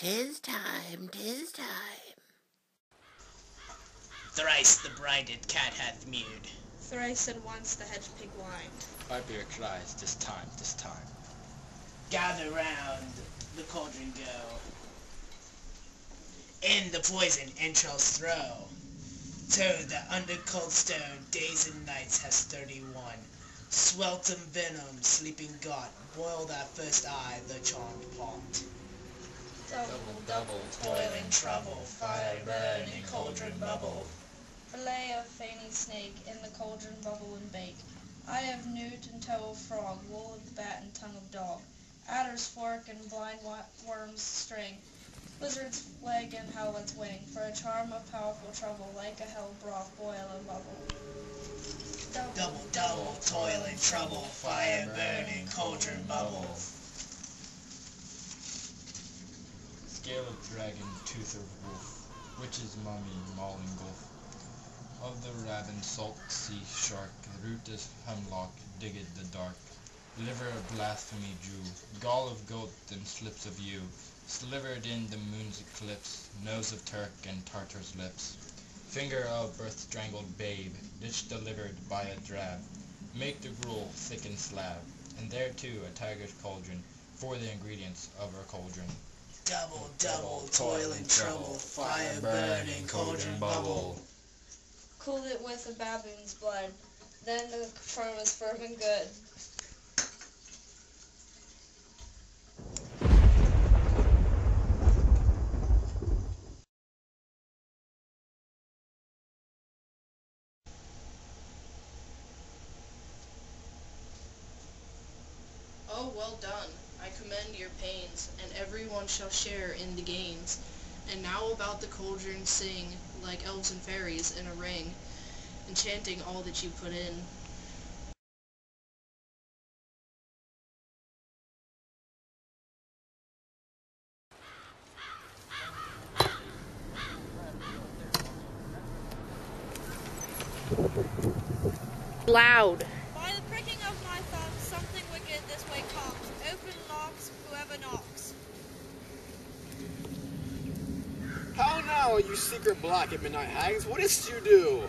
'Tis time, 'tis time. Thrice the brinded cat hath mewed. Thrice and once the hedge pig whined. My beer cries, 'tis time, 'tis time. Gather round, the cauldron go. In the poison entrails throw. Toad that under cold stone days and nights has 31. Sweltum venom sleeping got, boil that first eye, the charmed pot. Double, double, toiling trouble, fire burn in cauldron bubble. Fillet of feiny snake, in the cauldron bubble and bake. Eye of newt and toe of frog, wool of bat and tongue of dog. Adder's fork and blind worm's string. Lizard's leg and howlet's wing, for a charm of powerful trouble, like a hell broth boil and bubble. Double, double, toil and trouble, fire burn in cauldron bubble. Scale of dragon, tooth of wolf, witch's mummy, mauling gulf. Of the raven, salt sea shark, root of hemlock, digged the dark. Liver of blasphemy Jew, gall of goat and slips of yew. Slivered in the moon's eclipse, nose of Turk and Tartar's lips. Finger of birth-strangled babe, ditch delivered by a drab. Make the gruel thick and slab, and there too a tiger's cauldron, for the ingredients of our cauldron. Double, double, toil and trouble, fire burn in cauldron bubble. Cool it with a baboon's blood, then the firm is firm and good. Oh, well done. I commend your pains, and everyone shall share in the gains. And now about the cauldron sing, like elves and fairies in a ring, enchanting all that you put in. Loud. By the pricking of my thumb, something wicked this way comes. Open locks, whoever knocks. How now, you secret black at midnight hags? What is't you do?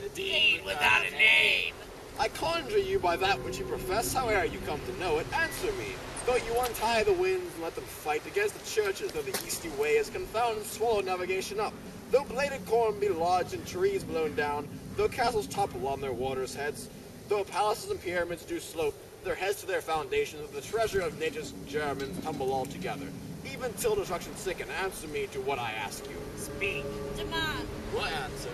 A deed without a name. I conjure you by that which you profess, howe'er you come to know it, answer me. Though you untie the winds and let them fight against the churches, though the easty way has confounded and swallowed navigation up, though bladed corn be lodged and trees blown down, though castles topple on their waters' heads, though palaces and pyramids do slope their heads to their foundations, the treasure of nature's Germans tumble all together. Even till destruction sicken, answer me to what I ask you. Speak. Demand. What answer?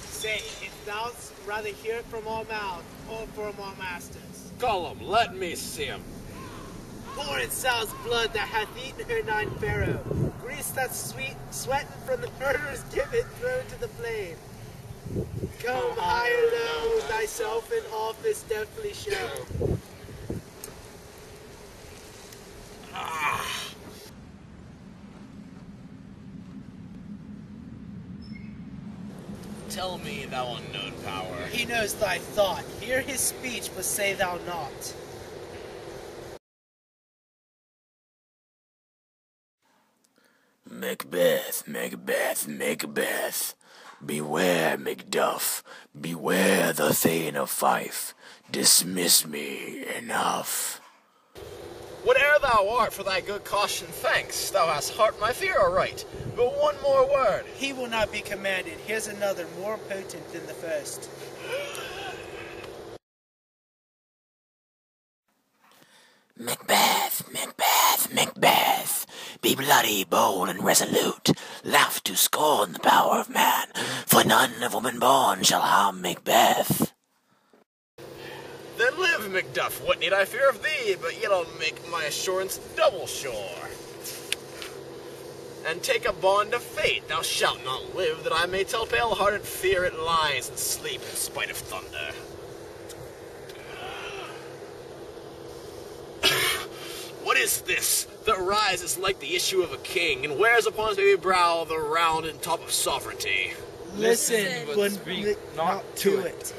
Say, if thou'st rather hear it from our mouth, or from our masters. Gollum, let me see him. Pour in Sal's blood that hath eaten her 9 pharaoh. Grease that sweet, sweating from the murderer's gibbet thrown to the flame. Come high or low, thyself in office deftly show. Tell me, thou unknown power. He knows thy thought. Hear his speech, but say thou not. Macbeth, Macbeth, Macbeth. Beware, Macduff. Beware the Thane of Fife. Dismiss me, enough. Whate'er thou art, for thy good caution, thanks. Thou hast heart my fear aright. But one more word. He will not be commanded. Here's another more potent than the first. Macbeth, Macbeth, Macbeth. Be bloody, bold, and resolute. Laugh to scorn the power of man, for none of woman born shall harm Macbeth. Then live, Macduff. What need I fear of thee? But yet I'll make my assurance double sure. And take a bond of fate. Thou shalt not live, that I may tell pale-hearted fear it lies and sleep in spite of thunder. What is this that rises like the issue of a king, and wears upon his baby brow the round and top of sovereignty? Listen, but speak not to it.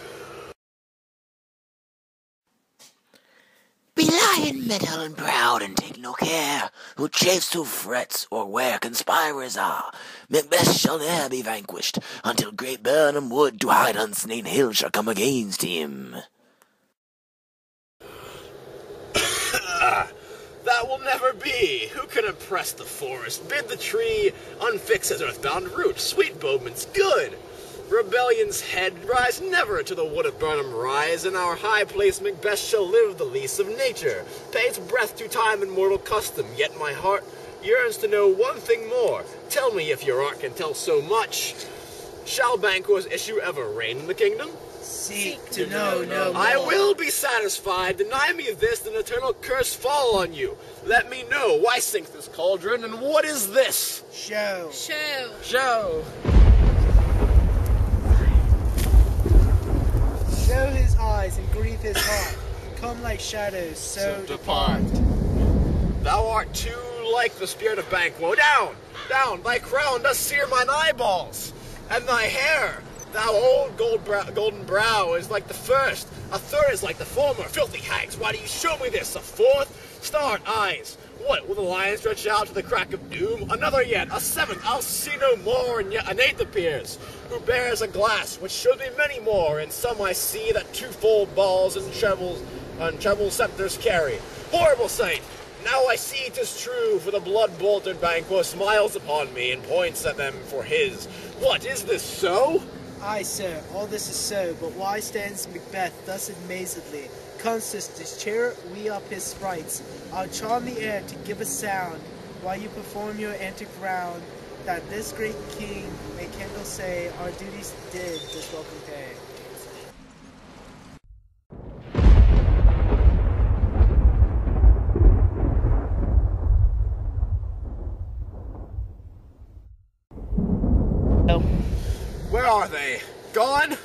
Be lying men metal and proud and take no care, who chase who frets, or where conspirers are. Macbeth shall ne'er be vanquished, until great Birnam wood to hide on Snain Hill shall come against him. That will never be. Who can oppress the forest, bid the tree unfix his earthbound root? Sweet Bowman's good. Rebellion's head rise never to the wood of Burnham rise, in our high place Macbeth shall live the lease of nature, pay its breath to time and mortal custom, yet my heart yearns to know one thing more. Tell me if your art can tell so much. Shall Banquo's issue ever reign in the kingdom? Seek to know no more. I will be satisfied. Deny me this, an eternal curse fall on you. Let me know why sinks this cauldron, and what is this? Show. Show. Show. Show his eyes and grieve his heart. Come like shadows, so depart. Thou art too like the spirit of Banquo. Down, down, thy crown does sear mine eyeballs, and thy hair, thou old golden brow, is like the first, a third is like the former. Filthy hags, why do you show me this? A fourth? Start eyes. What, will the lion stretch out to the crack of doom? Another yet, a seventh, I'll see no more, and yet an eighth appears, who bears a glass, which should be many more, and some I see that twofold balls and treble scepters carry. Horrible sight! Now I see 'tis true, for the blood-bolted Banquo smiles upon me and points at them for his. What, is this so? Aye, sir, all this is so, but why stands Macbeth thus amazedly? Come, sisters, cheer we up his sprites. I'll charm the air to give a sound, while you perform your antic round, that this great king may kindle say, our duties did this welcome pay. Where are they? Gone?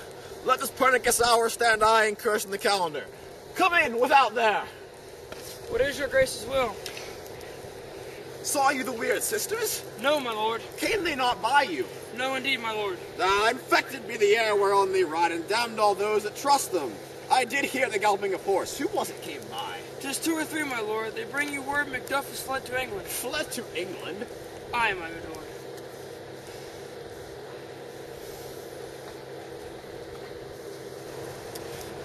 Let this Pernicus hour stand I and curse in the calendar. Come in, without there! What is your grace's will? Saw you the weird sisters? No, my lord. Came they not by you? No, indeed, my lord. Infected be the air whereon they ride, and damned all those that trust them. I did hear the galloping of horse. Who was it came by? 'Tis 2 or 3, my lord. They bring you word Macduff is fled to England. Fled to England? Aye, my good lord.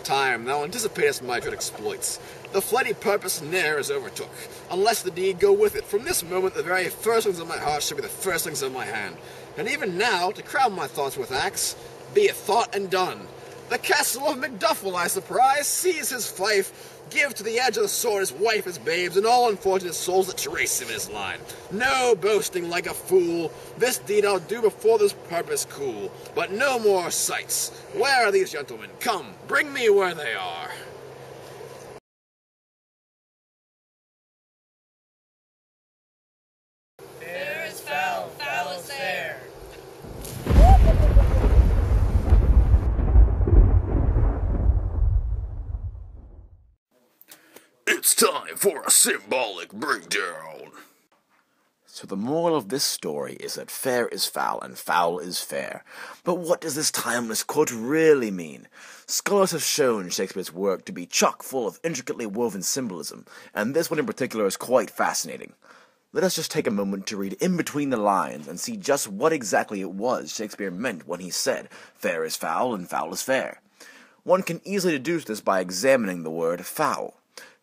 Time, thou anticipatest my dread exploits. The flighty purpose ne'er is overtook, unless the deed go with it. From this moment the very firstlings of my heart shall be the firstlings of my hand. And even now, to crown my thoughts with acts, be it thought and done. The castle of Macduff will I surprise, seize his fife, give to the edge of the sword his wife, his babes, and all unfortunate souls that trace him in his line. No boasting like a fool, this deed I'll do before this purpose cool. But no more sights. Where are these gentlemen? Come, bring me where they are. Fair is foul, foul is fair. It's time for a symbolic breakdown. So the moral of this story is that fair is foul and foul is fair. But what does this timeless quote really mean? Scholars have shown Shakespeare's work to be chock full of intricately woven symbolism, and this one in particular is quite fascinating. Let us just take a moment to read in between the lines and see just what exactly it was Shakespeare meant when he said, fair is foul and foul is fair. One can easily deduce this by examining the word foul.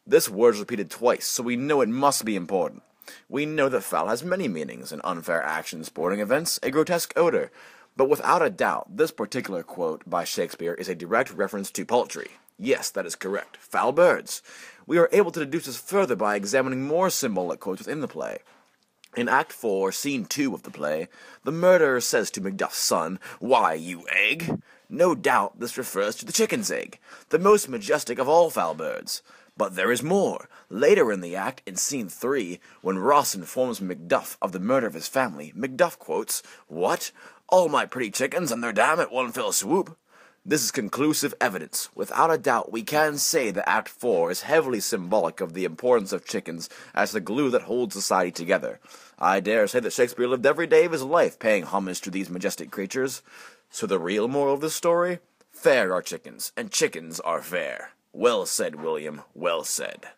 This word is repeated twice, so we know it must be important. We know that foul has many meanings: an unfair action, sporting events, a grotesque odor. But without a doubt, this particular quote by Shakespeare is a direct reference to poultry. Yes, that is correct. Foul birds. We are able to deduce this further by examining more symbolic quotes within the play. In Act 4, Scene 2 of the play, the murderer says to Macduff's son, "Why, you egg?" No doubt this refers to the chicken's egg, the most majestic of all foul birds. But there is more. Later in the act, in Scene 3, when Ross informs Macduff of the murder of his family, Macduff quotes, "What? All my pretty chickens and their dam at one fell swoop?" This is conclusive evidence. Without a doubt, we can say that Act 4 is heavily symbolic of the importance of chickens as the glue that holds society together. I dare say that Shakespeare lived every day of his life paying homage to these majestic creatures. So the real moral of this story? Fair are chickens, and chickens are fair. Well said, William, well said.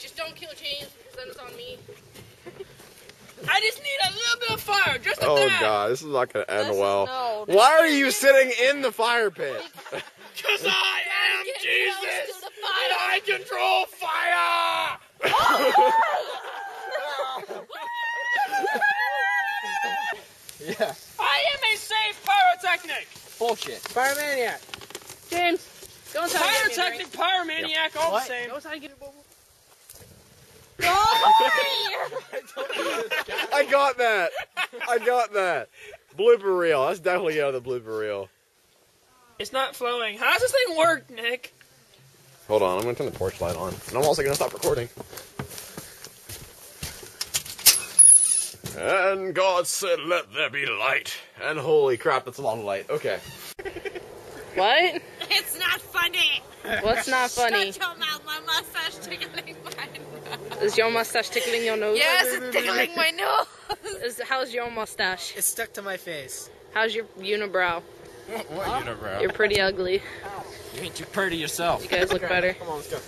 Just don't kill James because then it's on me. I just need a little bit of fire, just a Oh tad. god, this is not gonna end well. No. Why are you sitting in the fire pit? Because I am Get Jesus, close to the and I control fire! Yeah. I am a safe pyrotechnic. Bullshit. Pyromaniac. James, go inside and get me a drink. Pyrotechnic, pyromaniac, all the same. Go inside and get me a bubble. I got that. I got that. Blooper reel. That's definitely out of the blooper reel. It's not flowing. How does this thing work, Nick? Hold on, I'm gonna turn the porch light on. And I'm also gonna stop recording. And God said, let there be light. And holy crap, that's a lot of light. Okay. What? It's not funny. What's not funny? Shut your mouth, my mustache tickling my nose. Is your mustache tickling your nose? Yes, it's tickling my nose. How's your mustache? It's stuck to my face. How's your unibrow? What unibrow? You're pretty ugly. You ain't too pretty yourself. You guys look better. Come on, let's go.